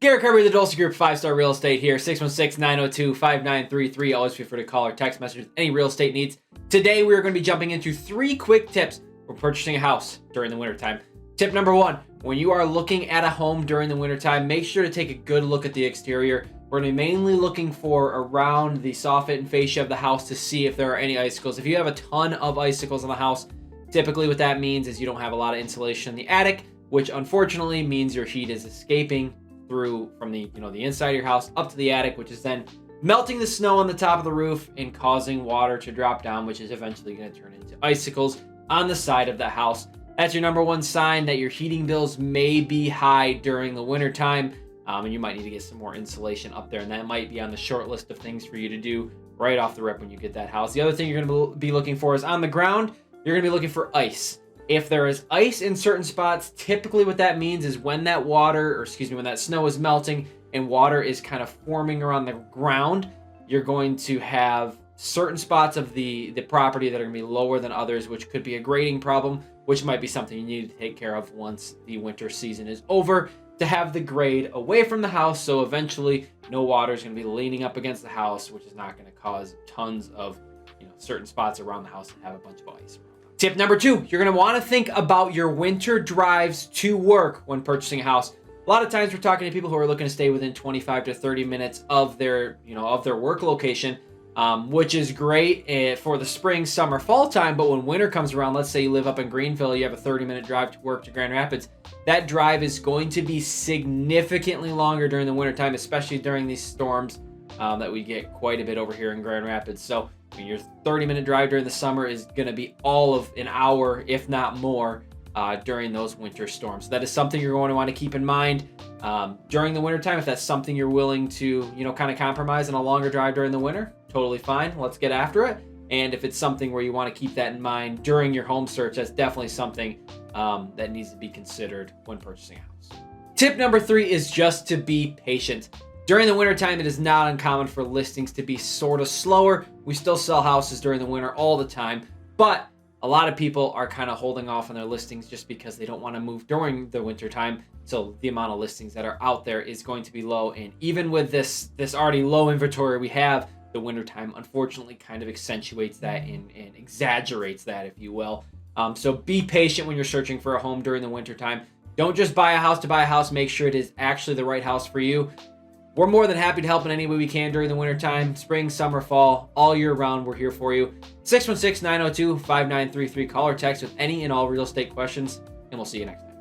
Garrett, Kirby, the Dulce Group, 5-Star Real Estate here, 616-902-5933. Always feel free to call or text message with any real estate needs. Today, we are going to be jumping into 3 quick tips for purchasing a house during the wintertime. Tip number 1, when you are looking at a home during the wintertime, make sure to take a good look at the exterior. We're going to be mainly looking for around the soffit and fascia of the house to see if there are any icicles. If you have a ton of icicles in the house, typically what that means is you don't have a lot of insulation in the attic, which unfortunately means your heat is escaping through from the inside of your house up to the attic, which is then melting the snow on the top of the roof and causing water to drop down, which is eventually going to turn into icicles on the side of the house. That's your number 1 sign that your heating bills may be high during the wintertime, and you might need to get some more insulation up there, and that might be on the short list of things for you to do right off the rip when you get that house. The other thing you're going to be looking for is on the ground, you're going to be looking for ice. If there is ice in certain spots, typically what that means is when that when that snow is melting and water is kind of forming around the ground, you're going to have certain spots of the property that are going to be lower than others, which could be a grading problem, which might be something you need to take care of once the winter season is over to have the grade away from the house. So eventually no water is going to be leaning up against the house, which is not going to cause tons of certain spots around the house that have a bunch of ice. Tip number 2, you're going to want to think about your winter drives to work when purchasing a house. A lot of times we're talking to people who are looking to stay within 25 to 30 minutes of their work location, which is great for the spring, summer, fall time. But when winter comes around, let's say you live up in Greenville, you have a 30-minute drive to work to Grand Rapids. That drive is going to be significantly longer during the wintertime, especially during these storms that we get quite a bit over here in Grand Rapids. So your 30-minute drive during the summer is going to be all of an hour, if not more, during those winter storms. So that is something you're going to want to keep in mind during the wintertime. If that's something you're willing to, kind of compromise on a longer drive during the winter, totally fine. Let's get after it. And if it's something where you want to keep that in mind during your home search, that's definitely something that needs to be considered when purchasing a house. Tip number 3 is just to be patient. During the wintertime, it is not uncommon for listings to be sort of slower. We still sell houses during the winter all the time, but a lot of people are kind of holding off on their listings just because they don't want to move during the wintertime. So the amount of listings that are out there is going to be low. And even with this already low inventory we have, the wintertime unfortunately kind of accentuates that and exaggerates that, if you will. So be patient when you're searching for a home during the wintertime. Don't just buy a house to buy a house. Make sure it is actually the right house for you. We're more than happy to help in any way we can during the wintertime, spring, summer, fall, all year round. We're here for you. 616-902-5933. Call or text with any and all real estate questions, and we'll see you next time.